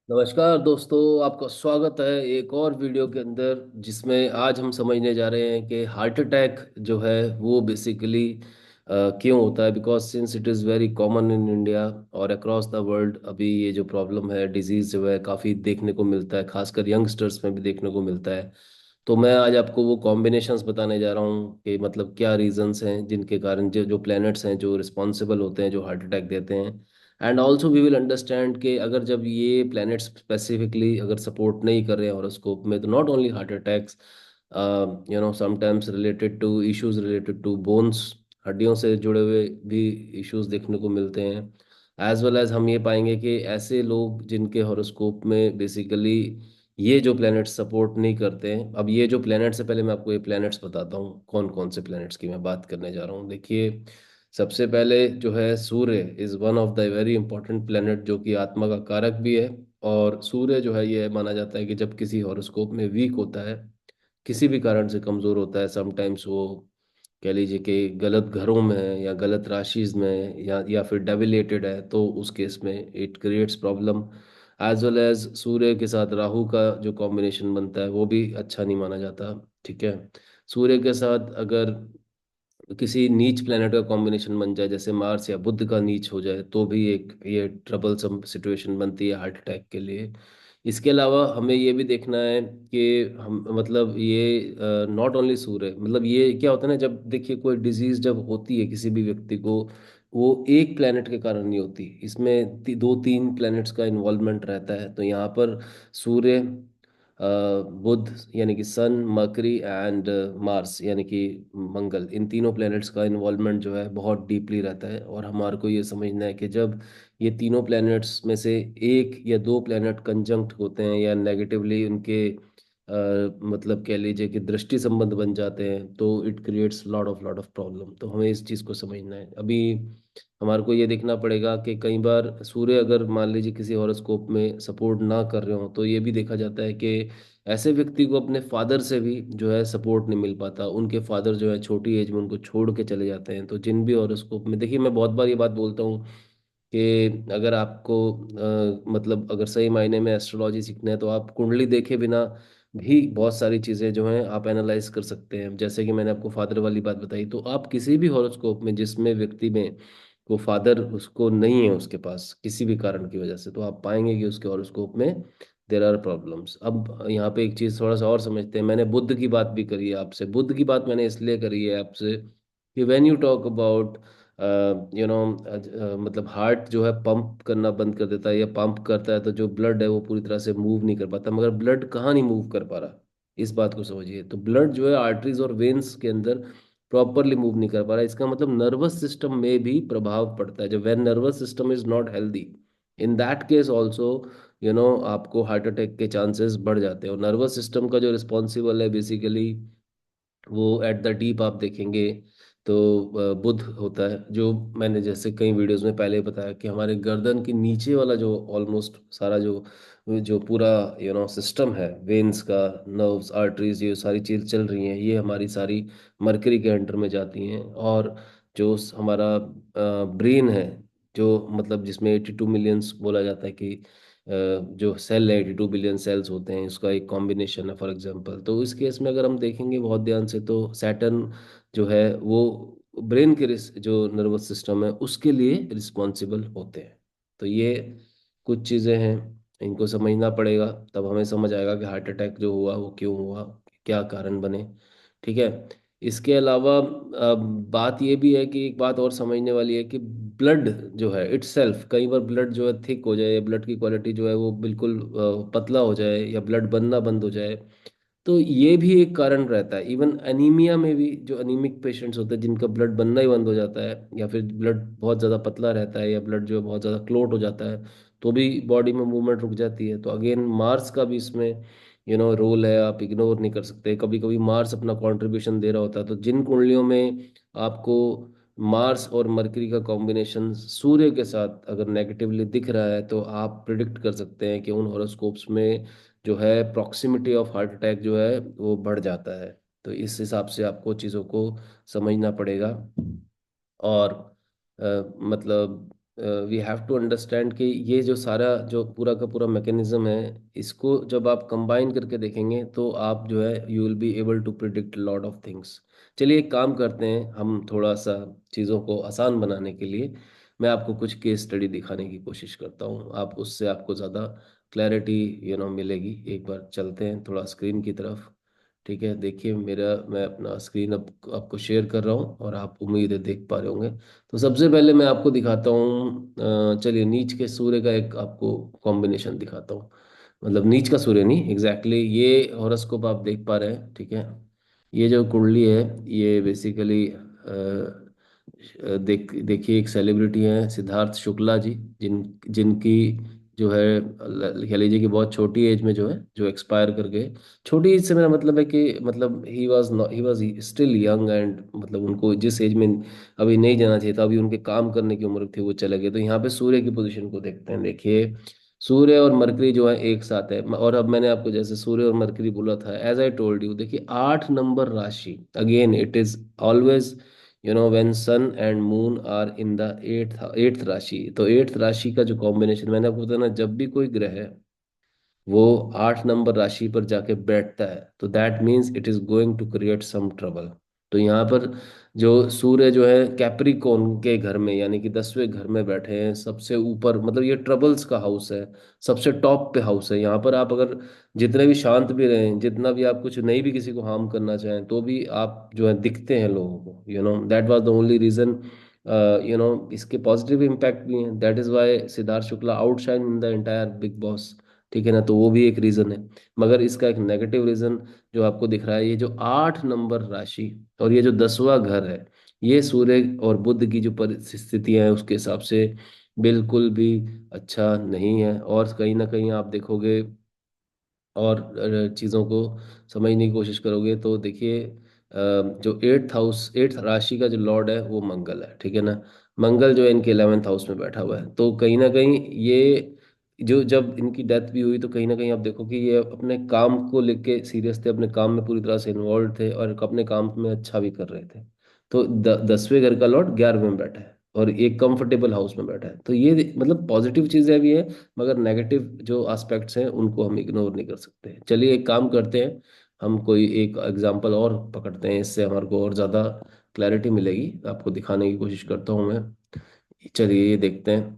नमस्कार दोस्तों, आपका स्वागत है एक और वीडियो के अंदर जिसमें आज हम समझने जा रहे हैं कि हार्ट अटैक जो है वो बेसिकली क्यों होता है। Because since it is very common in India और अक्रॉस द वर्ल्ड, अभी ये जो प्रॉब्लम है, डिजीज़ जो है, काफ़ी देखने को मिलता है, खासकर यंगस्टर्स में भी देखने को मिलता है। तो मैं आज आपको वो कॉम्बिनेशंस बताने जा रहा हूँ कि मतलब क्या रीजंस हैं जिनके कारण जो जो प्लैनेट्स हैं जो रिस्पॉन्सिबल होते हैं जो हार्ट अटैक देते हैं। And also we will understand कि अगर जब ये प्लैनेट्स स्पेसिफिकली अगर सपोर्ट नहीं कर रहे हैं हॉरोस्कोप में, तो not only heart attacks, sometimes related to issues related to bones, हड्डियों से जुड़े हुए भी इश्यूज देखने को मिलते हैं। एज वेल एज हम ये पाएंगे कि ऐसे लोग जिनके हॉरोस्कोप में बेसिकली ये जो प्लैनेट्स सपोर्ट नहीं करते हैं। अब ये जो प्लैनेट्स है, पहले मैं आपको ये प्लैनेट्स बताता हूँ कौन कौन से प्लैनेट्स की मैं बात करने जा रहा हूँ। देखिए, सबसे पहले जो है Surya is one of the very important planet, जो कि आत्मा का कारक भी है। और सूर्य जो है ये माना जाता है कि जब किसी हॉरोस्कोप में वीक होता है, किसी भी कारण से कमजोर होता है, समटाइम्स वो कह लीजिए कि गलत घरों में है या गलत राशिज में है या फिर डेबिलेटेड है, तो उस केस में it creates problem. As well as Surya के साथ राहु का जो कॉम्बिनेशन बनता है वो भी अच्छा नहीं माना जाता। ठीक है, सूर्य के साथ अगर किसी नीच प्लेनेट का कॉम्बिनेशन बन जाए, जैसे मार्स या बुध का नीच हो जाए, तो भी एक ये ट्रबलसम सिचुएशन बनती है हार्ट अटैक के लिए। इसके अलावा हमें ये भी देखना है कि हम मतलब ये नॉट ओनली सूर्य, मतलब ये क्या होता है ना, जब देखिए कोई डिजीज जब होती है किसी भी व्यक्ति को, वो एक प्लेनेट के कारण नहीं होती, इसमें दो तीन प्लैनेट्स का इन्वॉल्वमेंट रहता है। तो यहाँ पर सूर्य, बुध यानी कि सन, मरकरी एंड मार्स यानी कि मंगल, इन तीनों प्लैनेट्स का इन्वॉल्वमेंट जो है बहुत डीपली रहता है। और हमारे को ये समझना है कि जब ये तीनों प्लैनेट्स में से एक या दो प्लैनेट कंजंक्ट होते हैं या नेगेटिवली उनके मतलब कह लीजिए कि दृष्टि संबंध बन जाते हैं, तो it creates lot of problem. तो हमें इस चीज़ को समझना है। अभी हमारे को ये देखना पड़ेगा कि कई बार सूर्य अगर मान लीजिए किसी हॉरोस्कोप में सपोर्ट ना कर रहे हो, तो ये भी देखा जाता है कि ऐसे व्यक्ति को अपने फादर से भी जो है सपोर्ट नहीं मिल पाता। उनके फादर जो है छोटी एज में उनको छोड़ के चले जाते हैं। तो जिन भी हॉरोस्कोप में, देखिए मैं बहुत बार ये बात बोलता हूँ कि अगर आपको मतलब अगर सही मायने में एस्ट्रोलॉजी सीखना है, तो आप कुंडली देखे बिना भी बहुत सारी चीज़ें जो हैं आप एनालाइज कर सकते हैं। जैसे कि मैंने आपको फादर वाली बात बताई, तो आप किसी भी हॉरोस्कोप में जिसमें व्यक्ति में को फादर उसको नहीं है उसके पास किसी भी कारण की वजह से, तो आप पाएंगे कि उसके हॉरोस्कोप में देर आर प्रॉब्लम्स। अब यहाँ पे एक चीज़ थोड़ा सा और समझते हैं। मैंने बुद्ध की बात भी करी है आपसे। बुद्ध की बात मैंने इसलिए करी है आपसे कि when you talk about you know मतलब हार्ट जो है पंप करना बंद कर देता है या पंप करता है, तो जो ब्लड है वो पूरी तरह से मूव नहीं कर पाता। मगर ब्लड कहाँ नहीं मूव कर पा रहा, इस बात को समझिए। तो ब्लड जो है आर्टरीज और वेन्स के अंदर प्रॉपरली मूव नहीं कर पा रहा है। इसका मतलब नर्वस सिस्टम में भी प्रभाव पड़ता है। जब when nervous system is not healthy, in that case also आपको हार्ट अटैक के चांसेस बढ़ जाते हैं। और नर्वस सिस्टम का जो रिस्पॉन्सिबल है बेसिकली, वो एट द डीप आप देखेंगे तो बुध होता है। जो मैंने जैसे कई वीडियोस में पहले बताया कि हमारे गर्दन के नीचे वाला जो ऑलमोस्ट सारा जो जो पूरा सिस्टम है, वेन्स का, नर्व्स, आर्टरीज, ये सारी चीज चल रही हैं, ये हमारी सारी मरकरी के अंडर में जाती हैं। और जो हमारा ब्रेन है, जो मतलब जिसमें 82 मिलियंस बोला जाता है कि जो सेल है, 82 बिलियन सेल्स होते हैं, उसका एक कॉम्बिनेशन है फॉर एग्जांपल। तो इस केस में अगर हम देखेंगे बहुत ध्यान से, तो सैटर्न जो है वो ब्रेन के जो नर्वस सिस्टम है उसके लिए रिस्पॉन्सिबल होते हैं। तो ये कुछ चीज़ें हैं, इनको समझना पड़ेगा, तब हमें समझ आएगा कि हार्ट अटैक जो हुआ वो क्यों हुआ, क्या कारण बने। ठीक है, इसके अलावा बात ये भी है कि एक बात और समझने वाली है कि ब्लड जो है इटसेल्फ, कई बार ब्लड जो है थिक हो जाए या ब्लड की क्वालिटी जो है वो बिल्कुल पतला हो जाए या ब्लड बनना बंद हो जाए, तो ये भी एक कारण रहता है। इवन एनीमिया में भी जो अनीमिक पेशेंट्स होते हैं जिनका ब्लड बनना ही बंद हो जाता है, या फिर ब्लड बहुत ज़्यादा पतला रहता है या ब्लड जो है बहुत ज़्यादा क्लोट हो जाता है, तो भी बॉडी में मूवमेंट रुक जाती है। तो अगेन मार्स का भी इसमें रोल है, आप इग्नोर नहीं कर सकते। कभी कभी मार्स अपना कंट्रीब्यूशन दे रहा होता है। तो जिन कुंडलियों में आपको मार्स और मरकरी का कॉम्बिनेशन सूर्य के साथ अगर नेगेटिवली दिख रहा है, तो आप प्रिडिक्ट कर सकते हैं कि उन हॉरोस्कोप्स में जो है प्रॉक्सिमिटी ऑफ हार्ट अटैक जो है वो बढ़ जाता है। तो इस हिसाब से आपको चीज़ों को समझना पड़ेगा। और मतलब वी हैव टू अंडरस्टैंड कि ये जो सारा जो पूरा का पूरा मैकेनिज्म है, इसको जब आप कंबाइन करके देखेंगे तो आप जो है you will be able to predict lot of things. चलिए एक काम करते हैं, हम थोड़ा सा चीज़ों को आसान बनाने के लिए मैं आपको कुछ केस स्टडी दिखाने की कोशिश करता हूँ, आप उससे आपको ज़्यादा क्लैरिटी मिलेगी। एक बार चलते हैं थोड़ा स्क्रीन की तरफ। ठीक है, देखिए मेरा, मैं अपना स्क्रीन अब आपको शेयर कर रहा हूँ और आप उम्मीद है देख पा रहे होंगे। तो सबसे पहले मैं आपको दिखाता हूँ, चलिए नीच के सूर्य का एक आपको कॉम्बिनेशन दिखाता हूँ। मतलब नीच का सूर्य नहीं एग्जैक्टली, ये हॉरोस्कोप आप देख पा रहे हैं। ठीक है, ये जो कुंडली है ये बेसिकली देखिए एक सेलिब्रिटी हैं सिद्धार्थ शुक्ला जी, जिनकी जो है कह लीजिए कि बहुत छोटी एज में जो है जो एक्सपायर कर गए। छोटी एज से मेरा मतलब है कि मतलब he was still young and मतलब उनको जिस एज में अभी नहीं जाना चाहिए था, अभी उनके काम करने की उम्र थी, वो चले गए। तो यहाँ पे सूर्य की पोजीशन को देखते हैं। देखिए सूर्य और मरकरी जो है एक साथ है, और अब मैंने आपको जैसे सूर्य और मरकरी बोला था, एज आई टोल्ड यू, देखिए 8 नंबर राशि, again it is always when sun and moon are in the eighth राशि। तो एट्थ राशि का जो कॉम्बिनेशन मैंने आपको बताया ना, जब भी कोई ग्रह है वो 8 नंबर राशि पर जाके बैठता है तो that means it is going to create some trouble. तो यहाँ पर जो सूर्य जो है कैप्रिकॉर्न के घर में यानी कि 10वें घर में बैठे हैं सबसे ऊपर, मतलब ये ट्रबल्स का हाउस है, सबसे टॉप पे हाउस है। यहाँ पर आप अगर जितने भी शांत भी रहें, जितना भी आप कुछ नहीं भी किसी को हार्म करना चाहें, तो भी आप जो है दिखते हैं लोगों को। That was the only reason. इसके पॉजिटिव इम्पैक्ट भी हैं, that is why Siddharth Shukla outshine in the entire Bigg Boss. ठीक है ना, तो वो भी एक रीजन है। मगर इसका एक नेगेटिव रीजन जो आपको दिख रहा है, ये जो 8 नंबर राशि और ये जो 10वां घर है, ये सूर्य और बुध की जो परिस्थितियां हैं उसके हिसाब से बिल्कुल भी अच्छा नहीं है। और कहीं ना कहीं आप देखोगे और चीज़ों को समझने की कोशिश करोगे तो देखिए जो एट्थ राशि का जो लॉर्ड है वो मंगल है। ठीक है ना, मंगल जो है इनके 11th हाउस में बैठा हुआ है। तो कहीं ना कहीं ये जो जब इनकी डेथ भी हुई तो कहीं ना कहीं आप देखो कि ये अपने काम को लेके सीरियस थे, अपने काम में पूरी तरह से इन्वॉल्व थे और अपने काम में अच्छा भी कर रहे थे। तो 10वें घर का लॉर्ड 11वें में बैठा है और एक कंफर्टेबल हाउस में बैठा है। तो ये मतलब पॉजिटिव चीज़ें भी है, मगर नेगेटिव जो एस्पेक्ट्स हैं उनको हम इग्नोर नहीं कर सकते। चलिए एक काम करते हैं, हम कोई एक एग्जांपल और पकड़ते हैं, इससे हमारे को और ज़्यादा क्लैरिटी मिलेगी। आपको दिखाने की कोशिश करता हूँ मैं। चलिए ये देखते हैं।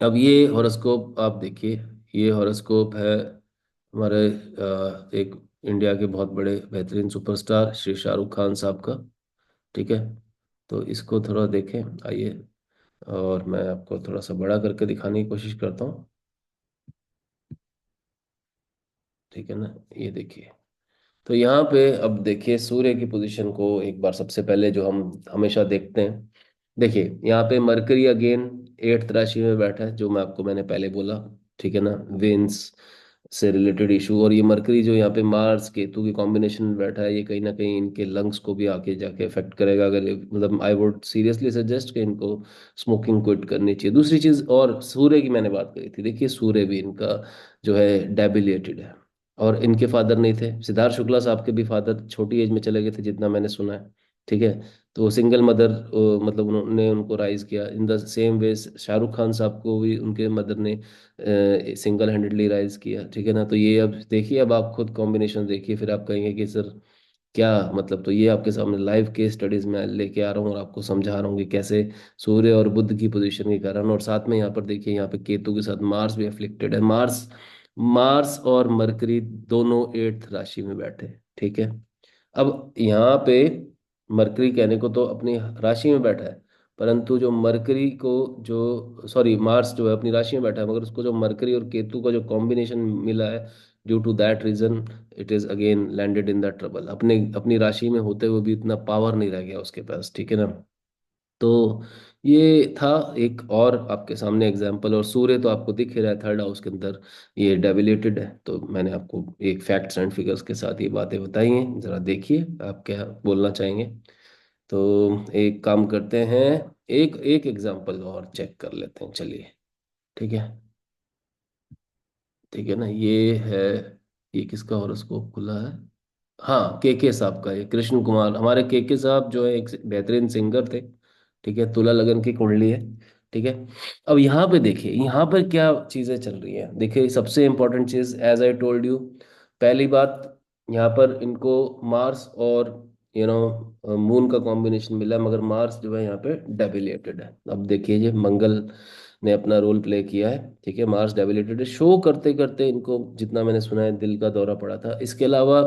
अब ये हॉरोस्कोप आप देखिए, ये हॉरोस्कोप है हमारे एक इंडिया के बहुत बड़े बेहतरीन सुपरस्टार श्री शाहरुख खान साहब का। ठीक है, तो इसको थोड़ा देखें आइए, और मैं आपको थोड़ा सा बड़ा करके दिखाने की कोशिश करता हूँ। ठीक है ना, ये देखिए। तो यहाँ पे अब देखिए सूर्य की पोजीशन को एक बार सबसे पहले जो हम हमेशा देखते हैं। देखिए यहाँ पे मरकरी अगेन 8th राशि में बैठा है, जो मैंने पहले बोला। ठीक है ना, वेन्स से रिलेटेड इशू। और ये मरकरी जो यहाँ पे मार्स केतु की कॉम्बिनेशन में बैठा है, ये कहीं ना कहीं इनके लंग्स को भी आके जाके इफेक्ट करेगा। अगर मतलब आई वुड सीरियसली सजेस्ट कि इनको स्मोकिंग क्विट करनी चाहिए। दूसरी चीज, और सूर्य की मैंने बात करी थी, देखिए सूर्य भी इनका जो है डेबिलिएटेड है। और इनके फादर नहीं थे, सिद्धार्थ शुक्ला साहब के भी फादर छोटी एज में चले गए थे जितना मैंने सुना है। ठीक है, तो सिंगल मदर मतलब उन्होंने उनको राइज किया। In the same way Shahrukh Khan साहब को भी उनके मदर ने सिंगल हैंडेडली राइज किया। ठीक है ना, तो ये अब देखिए, अब आप खुद कॉम्बिनेशन देखिए, फिर आप कहेंगे कि सर क्या मतलब। तो ये आपके सामने लाइव केस स्टडीज में लेके आ रहा हूँ और आपको समझा रहा हूँ कि कैसे सूर्य और बुध की पोजीशन के कारण, और साथ में यहाँ पर देखिए यहाँ पे केतु के साथ मार्स भी अफ्लिक्टेड है। मार्स मार्स और मरकरी दोनों 8th राशि में बैठे हैं। ठीक है, अब यहाँ पे मरकरी कहने को तो अपनी राशि में बैठा है, परंतु जो मरकरी को जो सॉरी मार्स जो है अपनी राशि में बैठा है, मगर उसको जो मरकरी और केतु का जो कॉम्बिनेशन मिला है, due to that reason it is again landed in the trouble. अपने अपनी राशि में होते हुए भी इतना पावर नहीं रह गया उसके पास। ठीक है ना, तो ये था एक और आपके सामने एग्जाम्पल। और सूर्य तो आपको दिख ही रहा है 3rd हाउस के अंदर ये डेबिलेटेड है। तो मैंने आपको एक फैक्ट्स एंड फिगर्स के साथ ये बातें बताई हैं, जरा देखिए आप क्या बोलना चाहेंगे। तो एक काम करते हैं, एक एक एग्जाम्पल और चेक कर लेते हैं, चलिए। ठीक है, ठीक है ना, ये है, ये किसका हॉरोस्कोप खुला है? हाँ, के साहब का, ये कृष्ण कुमार, हमारे के साहब जो है एक बेहतरीन सिंगर थे। ठीक है, तुला लगन की कुंडली है। ठीक है। अब यहाँ पे देखिए, यहाँ पर क्या चीजें चल रही हैं। देखिए सबसे इंपॉर्टेंट चीज, एज आई टोल्ड यू, पहली बात, यहाँ पर इनको मार्स और मून का कॉम्बिनेशन मिला है, मगर मार्स जो है यहाँ पे डेबिलेटेड है। अब देखिए ये मंगल ने अपना रोल प्ले किया है, ठीक है, मार्स डेबिलेटेड है। शो करते करते इनको, जितना मैंने सुना है, दिल का दौरा पड़ा था। इसके अलावा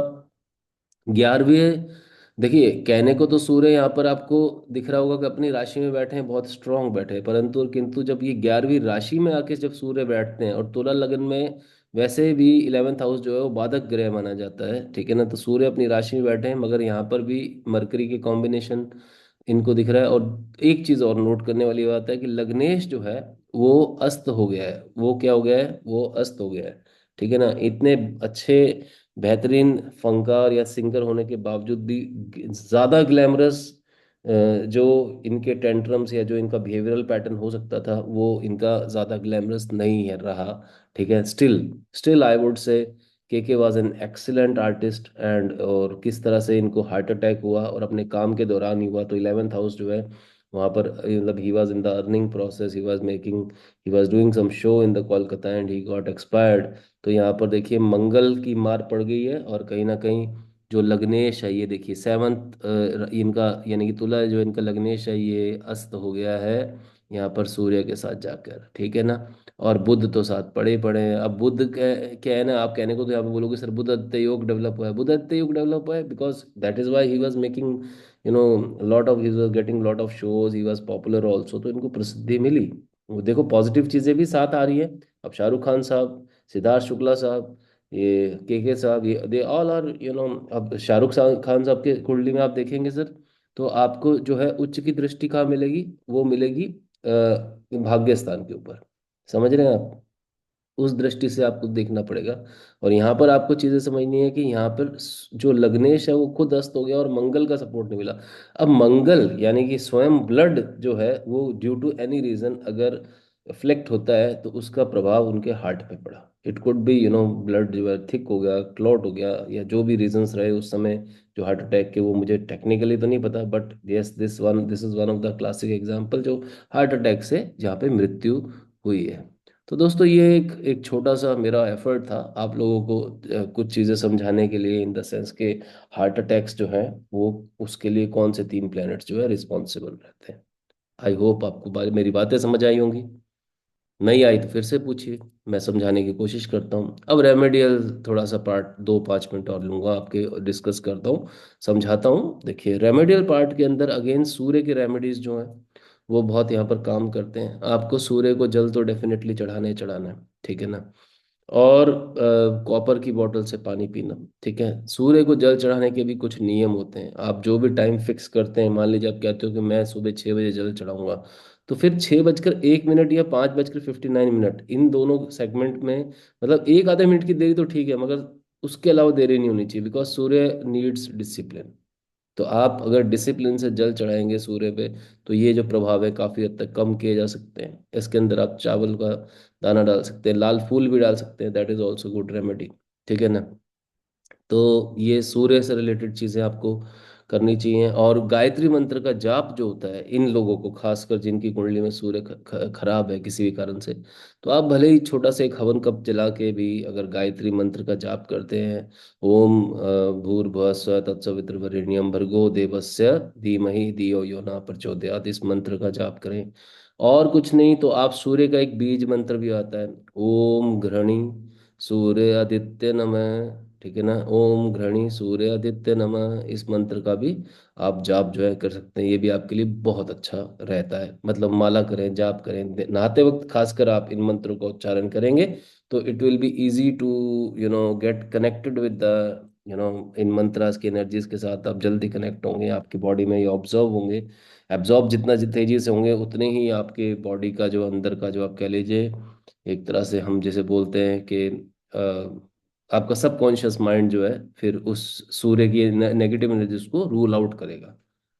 11वीं, देखिए कहने को तो सूर्य यहाँ पर आपको दिख रहा होगा कि अपनी राशि में बैठे हैं, बहुत स्ट्रांग बैठे हैं, परंतु और किंतु जब ये 11वीं राशि में आके जब सूर्य बैठते हैं, और तुला लगन में वैसे भी 11th हाउस जो है वो बाधक ग्रह माना जाता है, ठीक है ना। तो सूर्य अपनी राशि में बैठे हैं, मगर यहाँ पर भी मरकरी के कॉम्बिनेशन इनको दिख रहा है। और एक चीज और नोट करने वाली बात है कि लग्नेश जो है वो अस्त हो गया है। वो क्या हो गया है? वो अस्त हो गया है, ठीक है ना। इतने अच्छे बेहतरीन फंकार या सिंगर होने के बावजूद भी ज्यादा ग्लैमरस जो इनके टेंट्रम्स या जो इनका बिहेवियरल पैटर्न हो सकता था, वो इनका ज्यादा ग्लैमरस नहीं है रहा, ठीक है। Still, still I would say के was an excellent artist. And और किस तरह से इनको हार्ट अटैक हुआ और अपने काम के दौरान ही हुआ, तो 11th हाउस जो है वहाँ पर मतलब he was in the earning process, he was making, he was doing some show in the Kolkata and he got expired. तो यहाँ पर देखिए मंगल की मार पड़ गई है, और कहीं ना कहीं जो लग्नेश है, ये देखिए 7th इनका, यानी कि तुला जो इनका लग्नेश है, ये अस्त हो गया है यहाँ पर सूर्य के साथ जाकर, ठीक है ना। और बुध तो साथ पड़े ही पड़े हैं। अब बुध क्या है ना, आप कहने को तो यहाँ पे बोलोगे सर बुध आदित्य योग डेवलप हुआ है, बुध आदित्य योग डेवलप हुआ है because that is why he was making lot of, he was getting lot of shows, he was popular also, तो इनको प्रसिद्धि मिली। वो देखो पॉजिटिव चीजें भी साथ आ रही है। अब शाहरुख खान साहब, सिद्धार्थ शुक्ला साहब, ये साहब, ये दे ऑल आर अब खान साहब के कुंडली में आप देखेंगे सर, तो आपको जो है उच्च की दृष्टि कहाँ मिलेगी? वो मिलेगी भाग्य स्थान के ऊपर। समझ रहे हैं आप? उस दृष्टि से आपको देखना पड़ेगा। और यहाँ पर आपको चीजें समझनी है कि यहाँ पर जो लग्नेश है वो खुद अस्त हो गया और मंगल का सपोर्ट नहीं मिला। अब मंगल यानी कि स्वयं ब्लड जो है वो ड्यू टू एनी रीजन अगर फ्लेक्ट होता है, तो उसका प्रभाव उनके हार्ट पे पड़ा। इट कुड बी ब्लड जो है थिक हो गया, क्लॉट हो गया, या जो भी रीजंस रहे उस समय जो हार्ट अटैक के, वो मुझे टेक्निकली तो नहीं पता, but yes this is one of the classic example जो हार्ट अटैक से जहाँ पे मृत्यु हुई है। तो दोस्तों ये एक एक छोटा सा मेरा एफर्ट था आप लोगों को कुछ चीज़ें समझाने के लिए, इन द सेंस के हार्ट अटैक्स जो है वो, उसके लिए कौन से 3 प्लैनेट्स जो है रिस्पॉन्सिबल रहते हैं। आई होप आपको मेरी बातें समझ आई होंगी। नहीं आई तो फिर से पूछिए, मैं समझाने की कोशिश करता हूँ। अब रेमेडियल थोड़ा सा पार्ट 2-5 मिनट और लूंगा आपके, डिस्कस करता हूँ, समझाता हूँ। देखिए रेमेडियल पार्ट के अंदर अगेन सूर्य के रेमेडीज जो हैं वो बहुत यहाँ पर काम करते हैं। आपको सूर्य को जल तो डेफिनेटली चढ़ाना ही चढ़ाना है, ठीक है ना। और कॉपर की बोतल से पानी पीना, ठीक है। सूर्य को जल चढ़ाने के भी कुछ नियम होते हैं। आप जो भी टाइम फिक्स करते हैं, मान लीजिए आप कहते हो कि मैं सुबह 6 बजे जल चढ़ाऊंगा, तो फिर 6 बजकर 1 मिनट या 5 बजकर 59 मिनट, इन दोनों सेगमेंट में, मतलब एक आधे मिनट की देरी तो ठीक है, मगर उसके अलावा देरी नहीं होनी चाहिए, बिकॉज सूर्य नीड्स डिसिप्लिन। तो आप अगर डिसिप्लिन से जल चढ़ाएंगे सूर्य पे, तो ये जो प्रभाव है काफी हद तक कम किए जा सकते हैं। इसके अंदर आप चावल का दाना डाल सकते हैं, लाल फूल भी डाल सकते हैं, that is also good remedy, ठीक है ना। तो ये सूर्य से रिलेटेड चीजें आपको करनी चाहिए। और गायत्री मंत्र का जाप जो होता है, इन लोगों को खासकर जिनकी कुंडली में सूर्य खराब है किसी भी कारण से, तो आप भले ही छोटा सा एक हवन कप जला के भी अगर गायत्री मंत्र का जाप करते हैं, ओम भूर्भुवः स्वः तत्सवितुर्वरेण्यं भर्गो देवस्य धीमहि धियो यो न प्रचोदयात्, इस मंत्र का जाप करें। और कुछ नहीं तो आप सूर्य का एक बीज मंत्र भी आता है, ओम घृणी सूर्य आदित्य नमः, ठीक है ना। ओम घृणी सूर्य आदित्य नमः, इस मंत्र का भी आप जाप जो है कर सकते हैं। ये भी आपके लिए बहुत अच्छा रहता है। मतलब माला करें, जाप करें, नहाते वक्त खासकर आप इन मंत्रों का उच्चारण करेंगे, तो it will be easy to get connected with the in mantras की एनर्जीज के साथ आप जल्दी कनेक्ट होंगे, आपकी बॉडी में ये ऑब्जर्व होंगे। एब्जॉर्ब जितना तेजी से होंगे, उतने ही आपके बॉडी का जो अंदर का जो आप कह लीजिए, एक तरह से हम जैसे बोलते हैं कि आपका सबकॉन्शियस माइंड जो है फिर उस सूर्य की नेगेटिव एनर्जीज को रूल आउट करेगा,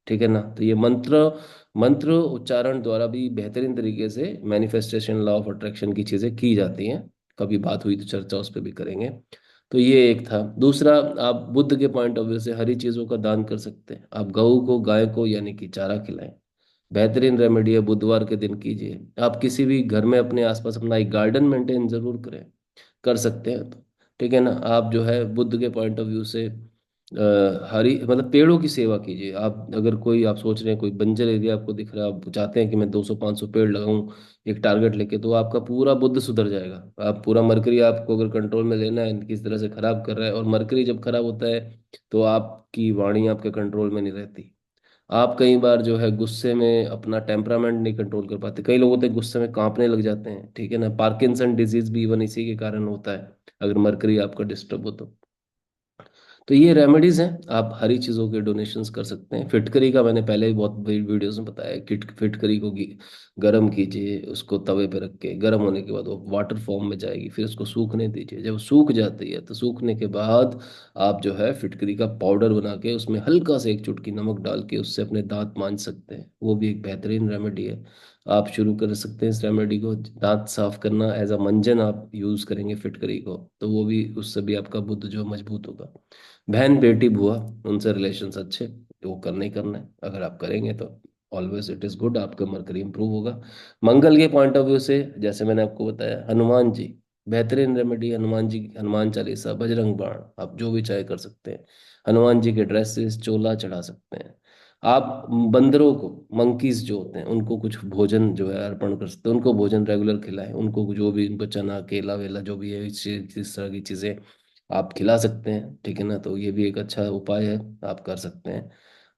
ठीक है ना। तो ये मंत्र मंत्र उच्चारण द्वारा भी बेहतरीन तरीके से मैनिफेस्टेशन, लॉ ऑफ अट्रैक्शन की चीजें की जाती हैं। कभी बात हुई तो चर्चा उस पर भी करेंगे। तो ये एक था। दूसरा, आप बुद्ध के पॉइंट ऑफ व्यू से हरी चीजों का दान कर सकते हैं। आप गऊ को, गाय को यानी कि चारा खिलाएं, बेहतरीन रेमेडी है, बुधवार के दिन कीजिए। आप किसी भी घर में अपने आसपास अपना एक गार्डन मेंटेन जरूर करें, कर सकते हैं तो ठीक है ना। आप जो है बुद्ध के पॉइंट ऑफ व्यू से हरी मतलब पेड़ों की सेवा कीजिए। आप अगर कोई आप सोच रहे हैं कोई बंजर एरिया आपको दिख रहा है, आप चाहते हैं कि मैं 200-500 पेड़ लगाऊं एक टारगेट लेके, तो आपका पूरा बुद्ध सुधर जाएगा। आप पूरा मरकरी आपको अगर कंट्रोल में लेना है, किस तरह से खराब कर रहा है, और मरकरी जब खराब होता है तो आपकी वाणी आपके कंट्रोल में नहीं रहती। आप कई बार जो है गुस्से में अपना टेम्परामेंट नहीं कंट्रोल कर पाते। कई लोग होते हैं गुस्से में कांपने लग जाते हैं, ठीक है ना। पार्किंसन डिजीज भी इवन इसी के कारण होता है, अगर मरकरी आपका डिस्टर्ब हो तो ये रेमेडीज हैं। आप हरी चीज़ों के डोनेशंस कर सकते हैं। फिटकरी का मैंने पहले भी बहुत वीडियोस में बताया। किट फिटकरी को गर्म कीजिए, उसको तवे पे रख के गर्म होने के बाद वो वाटर फॉर्म में जाएगी, फिर उसको सूखने दीजिए। जब सूख जाती है तो सूखने के बाद आप जो है फिटकरी का पाउडर बना के उसमें हल्का से एक चुटकी नमक डाल के उससे अपने दांत मांज सकते हैं। वो भी एक बेहतरीन रेमेडी है। आप शुरू कर सकते हैं इस रेमेडी को। दांत साफ करना एज अ मंजन आप यूज करेंगे फिटकरी को, तो वो भी उससे भी आपका बुद्ध जो मजबूत होगा। बहन बेटी बुआ उनसे रिलेशंस अच्छे, वो करना ही करना है। अगर आप करेंगे तो ऑलवेज इट इज गुड, आपका मरकरी इंप्रूव होगा। मंगल के पॉइंट ऑफ व्यू से जैसे मैंने आपको बताया, हनुमान जी बेहतरीन रेमेडी। हनुमान जी, हनुमान चालीसा, बजरंग बाण, आप जो भी चाहे कर सकते हैं। हनुमान जी के ड्रेसेस चोला चढ़ा सकते हैं। आप बंदरों को, मंकीज जो होते हैं, उनको कुछ भोजन जो है अर्पण कर सकते हैं। उनको भोजन रेगुलर खिलाएं, उनको जो भी उनको चना केला वेला जो भी है इस तरह की चीज़ें आप खिला सकते हैं, ठीक है ना। तो ये भी एक अच्छा उपाय है, आप कर सकते हैं।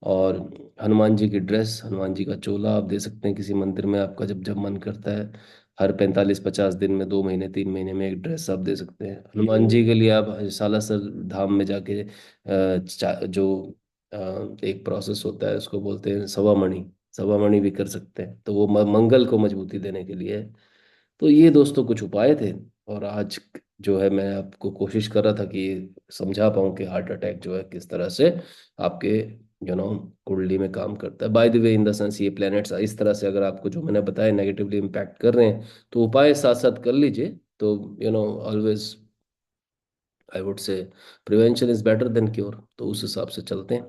और हनुमान जी की ड्रेस, हनुमान जी का चोला आप दे सकते हैं किसी मंदिर में। आपका जब जब मन करता है, हर 45-50 दिन में, 2 महीने 3 महीने में एक ड्रेस आप दे सकते हैं हनुमान जी के लिए। आप सालासर धाम में जाके जो एक प्रोसेस होता है उसको बोलते हैं सवामणि, सवामणि भी कर सकते हैं। तो वो मंगल को मजबूती देने के लिए है। तो ये दोस्तों कुछ उपाय थे। और आज जो है मैं आपको कोशिश कर रहा था कि समझा पाऊँ कि हार्ट अटैक जो है किस तरह से आपके कुंडली में काम करता है। By the way, in the sense ये प्लैनेट्स इस तरह से अगर आपको जो मैंने बताया नेगेटिवली इम्पैक्ट कर रहे हैं, तो उपाय साथ साथ कर लीजिए। तो always I would say prevention is better than cure, तो उस हिसाब से चलते हैं।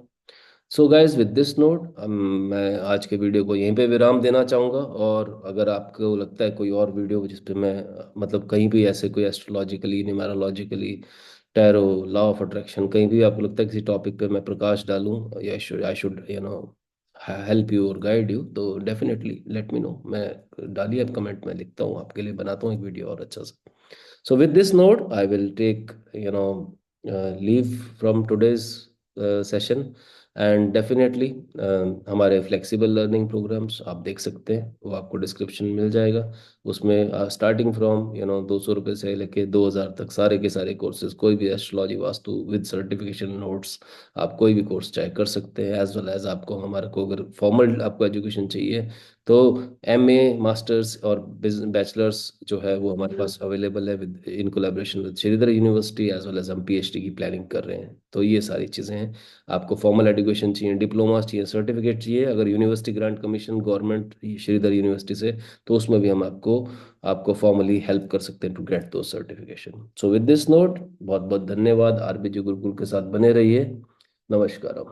So guys with this note मैं आज के वीडियो को यहीं पे विराम देना चाहूँगा। और अगर आपको लगता है कोई और वीडियो जिस पे मैं मतलब कहीं भी ऐसे कोई astrologically, numerologically, tarot, law of attraction, कहीं भी आपको लगता है किसी टॉपिक पे मैं प्रकाश डालूं, या आई शुड हेल्प यू और गाइड यू, तो डेफिनेटली लेट मी नो। मैं डालिए आप कमेंट में, लिखता हूँ आपके लिए, बनाता हूँ एक वीडियो और अच्छा सा। So with this note, I will take leave from today's session, and definitely हमारे फ्लेक्सिबल लर्निंग प्रोग्राम्स आप देख सकते हैं, वो आपको डिस्क्रिप्शन मिल जाएगा। उसमें स्टार्टिंग फ्रॉम 200 रुपये से लेके 2000 तक सारे के सारे कोर्सेज, कोई भी astrology vastu with certification notes, आप कोई भी कोर्स चाहे कर सकते हैं। एज वेल एज आपको हमारे को अगर फॉर्मल आपको एजुकेशन चाहिए तो एमए, मास्टर्स और बैचलर्स जो है वो हमारे पास अवेलेबल है with in collaboration with Shridhar university, as well as हम पीएचडी की प्लानिंग कर रहे हैं। तो ये सारी चीज़ें हैं। आपको फॉर्मल एजुकेशन चाहिए, डिप्लोमा चाहिए, सर्टिफिकेट चाहिए, अगर university grant commission government Shridhar university से, तो उसमें भी हम आपको आपको फॉर्मली हेल्प कर सकते हैं टू गेट दो certification. So with this note, बहुत बहुत धन्यवाद। आरबीजी गुरुकुल के साथ बने रहिए। नमस्कार।